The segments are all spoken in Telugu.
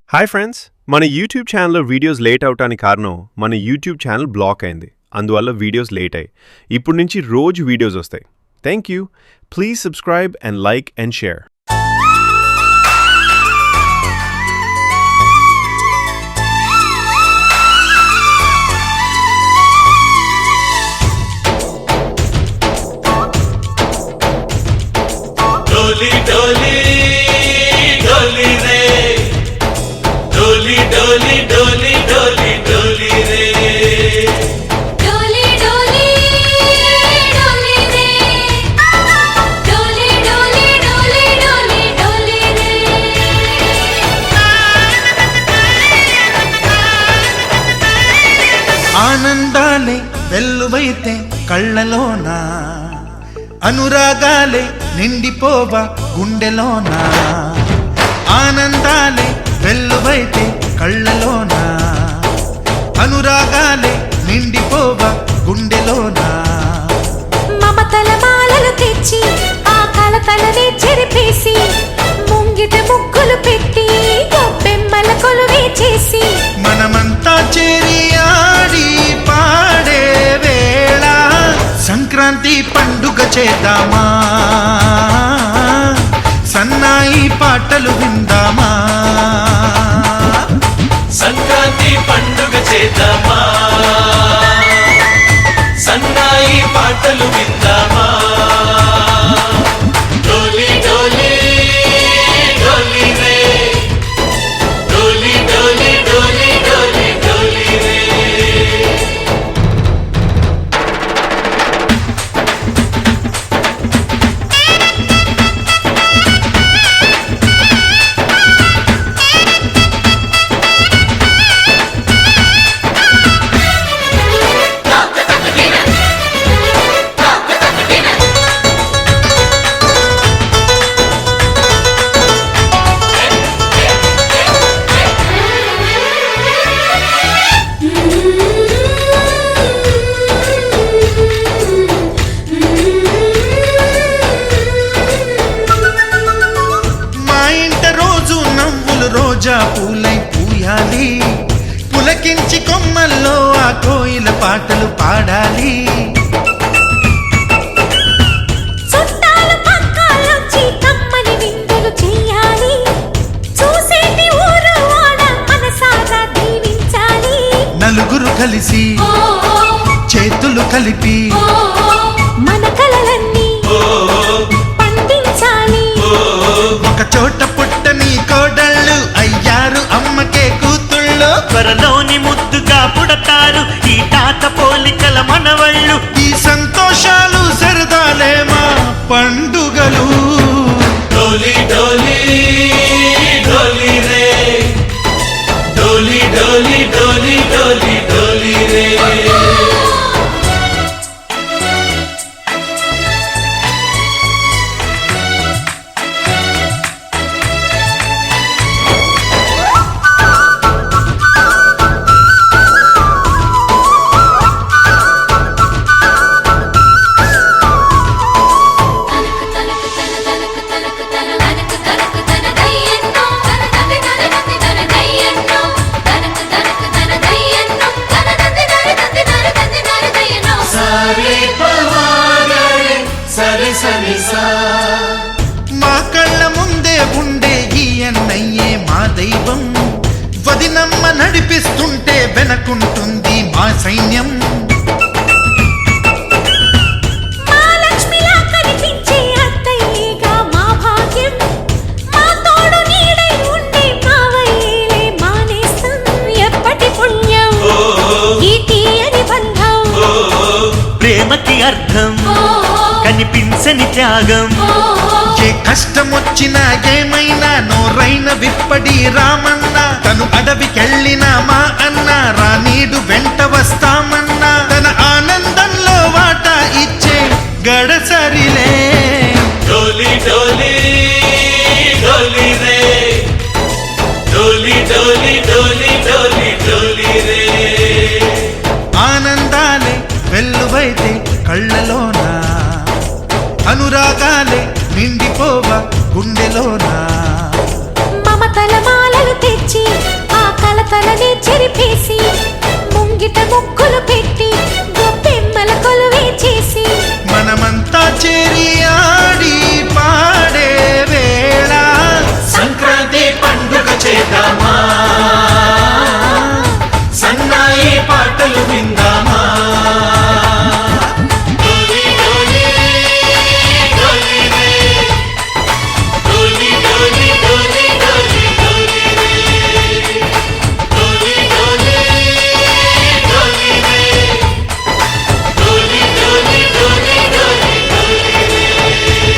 హాయ్ ఫ్రెండ్స్, మన యూట్యూబ్ ఛానల్లో వీడియోస్ లేట్ అవటానికి కారణం మన యూట్యూబ్ ఛానల్ బ్లాక్ అయింది. అందువల్ల వీడియోస్ లేట్ అయ్యాయి. ఇప్పుడు నుంచి రోజు వీడియోస్ వస్తాయి. Thank you. Please subscribe and like and share. डोली डोली डोली रे डोली डोली डोली डोली डोली रे डोली डोली डोली रे डोली डोली डोली डोली डोली रे ఆనందాలే వెల్లువైతే కళ్ళలోనా అనురాగాలే నిండిపోవా గుండెలోనా ఆనందాలే వెల్లువైతే కళ్ళలోనా అనురాగాలే నిండిపోవా గుండెలోనా మమతల మాలలు తెచ్చి ఆ కలతలనే చెరిపేసి ముంగిట ముగ్గులు పెట్టి గొబ్బెమ్మల కొలువే చేసి మనమంతా చేరి ఆడి పాడే వేళ సంక్రాంతి పండుగ చేద్దామా సన్నాయి పాటలు విందామా సంక్రాంతి పండుగ చేద్దామా సన్నాయి పాటలు విందామా డోలి డోలి డోలి రే డోలి డోలి డోలి డోలి డోలి రే మా ఇంట రోజు నవ్వులు రోజా పూలై పూయాలి పులకించి కొమ్మల్లో ఆ కోయిల పాటలు పాడాలి చుట్టాలు పక్కాలొచ్చి కమ్మని విందులు చెయ్యాలి చూసేటి ఊరు వాడ మనసారా దీవించాలి నలుగురు కలిసి ఓ చేతులు కలిపి మన కలలన్నీ పండించాలి ఒక చోట పుట్టని కోడళ్ళు అయ్యారు అమ్మకే కూతుళ్ళు త్వరలోని ముద్దుగా పుడతారు ఈ తాత పోలికల మనవళ్ళు. ఈ సంతోషాలు సరదాలే మా పండుగలు डोली डोली डोली रे डोली डोली डोली डोली डोली रे सारे पवारे सरे सरे सा మా కళ్ళ ముందే ఉండే ఈ అన్నయ్యే మా దైవం వదినమ్మ నడిపిస్తుంటే వెనకుంటుంది మా సైన్యం మా లక్ష్మిలా కనిపించే అత్తయ్యేగా మా భాగ్యం మా తోడు నీడై ఉండే మావయ్యేలే మానేస్తం ఎప్పటి పుణ్యం ఈ తీయని బంధం ప్రేమకి అర్థం కనిపించని త్యాగం. ఏ కష్టం వచ్చినా ఏమైనా నోరైన విప్పడి రామన్న తను అడవికెళ్ళినా మా అన్న రానీడు వెంట వస్తామన్నా తన ఆనందంలో వాటా ఇచ్చే గడసరిలే डोली डोली डोली रे डोली डोली डोली डोली डोली रे ఆనందాలే వెల్లువైతే కళ్ళలోనా అనురాగాలే నిండిపోవా గుండెలోనా మమతల మాలలు తెచ్చి ఆ కలతలని చెరిపేసి ముంగిట ముక్కులు పెట్టి గొప్పెమ్మల కొలువే చేసి మనమంతా చేరి ఆడి పాడే వేళ సంక్రాంతి పండుగ చేద్దామా సన్నాయి పాటలు విందామా డోలి డోలి డోలి రే డోలి డోలి డోలి డోలి డోలి రే డోలి డోలి డోలి రే డోలి డోలి డోలి డోలి డోలి రే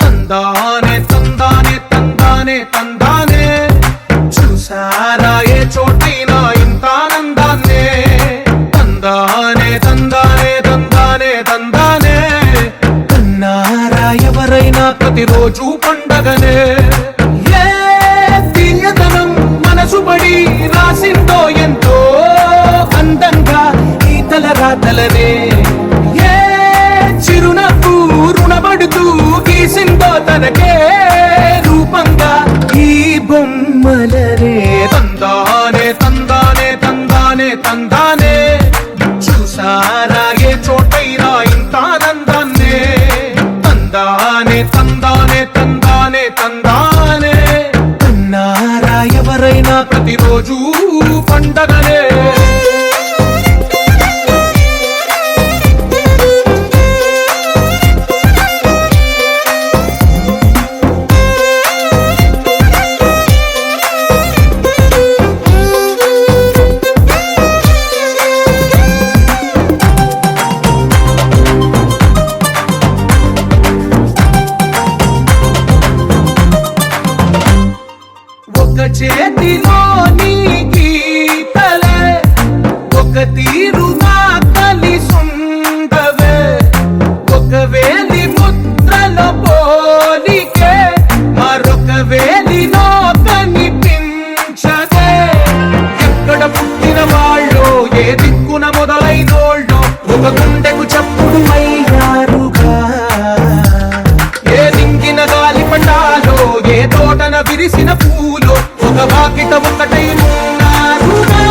తందానే తందానే తందానే తందానే చూసారా ఏ చోటైనా ఇంత ఆనందాన్నే తందానే తందానే తందానే తందానే అన్నారా ఎవరైనా ప్రతిరోజు పండగనే ఏ తీయదనం మనసు పడి రాసిందో ఎంతో అందంగా ఈ తల రాతలనే ఏ చిరునవ్వు రుణపడుతూ గీసిందో తనకే రూపంగా ఈ బొమ్మలనే తందానే తందానే తందానే తందానే చూసారా ఏ చోటైనా ఇంత ఆనందాన్నే తందానే తందానే తందానే తందానే అన్నారా ఎవరైనా ప్రతిరోజు పండగనే ఒక చేతిలో నీ గీతలే ఒక తీరుగా కలిసుండవే ఒక వేలి ముద్రల పోలికే మరొక వేలిలో కనిపించదే ఎక్కడ పుట్టిన వాళ్ళో ఏ దిక్కున మొదలైనోళ్ళో ఒక గుండెకు చప్పుడు అయ్యారుగా ఏ దింగిన గాలి పండాలో ఏ తోటన విరిసిన పూలో ఒక వాకిట ఒకటై ఉన్నారుగా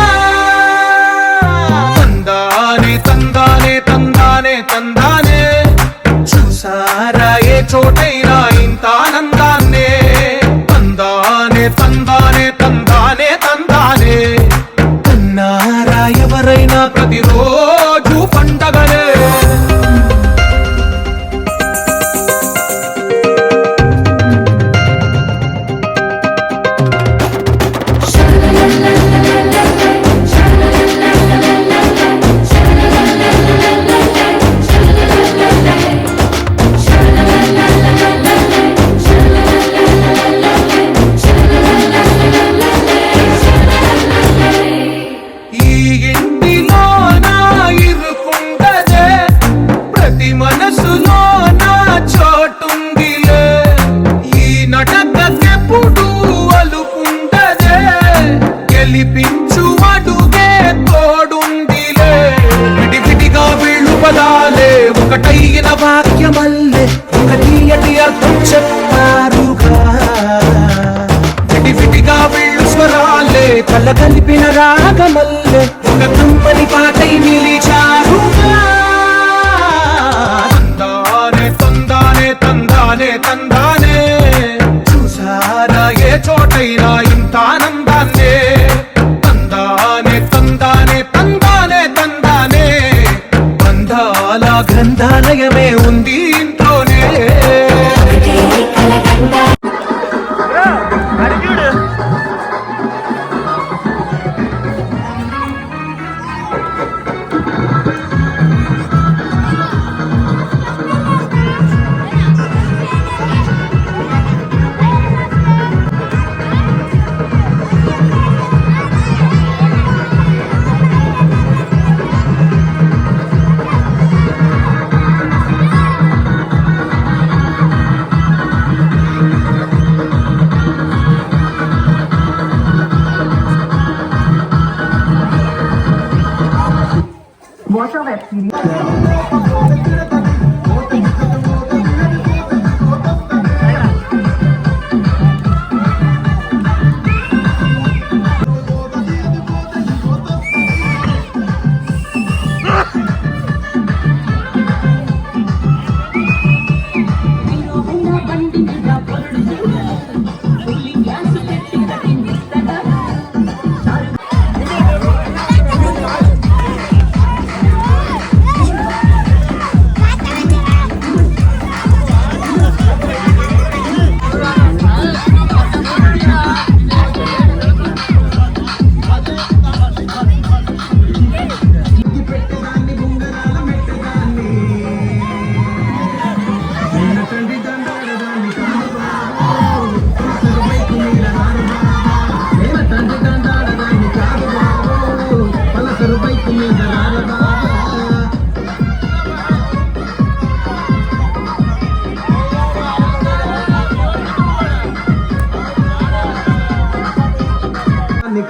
తందానే తందానే తందానే తందానే చూసారా ఏ చోటైనా ఇంత ఆనందాన్నే తందానే తందానే తందానే తందానే అన్నారా ఎవరైనా ప్రతిరోజు పండగనే ఈ ఇంటిలో నా ఇరుకుండదే ప్రతి మనసులో నా చోటుందిలే ఈ నటకెప్పుడు అలుకుండదే గెలిపించు అడుగే తోడుందిలే విడివిడిగా వీళ్ళు పదాలే ఒకటైన వాక్యమల్లే ఒక తీయటి అర్థం చెప్పారుగా విడివిడిగా వీళ్ళు స్వరాలే కళ్ళ కలిపిన రాగమల్లే ఒక కమ్మని పాటై నిలిచారుగా తందానే తందానే తందానే తందానే చూసారా ఏ చోటైనా ఇంత ఆనందాన్నే తందానే తందానే తందానే తందానే బంధాల గ్రంథాలయమే ఉంది ఇంట్లోనే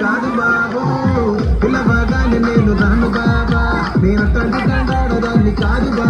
కాదు బాబు పిల్లబాగానే నేను రాను బాబా నేను తండ్రి తండాడదాన్ని కాదు బాబు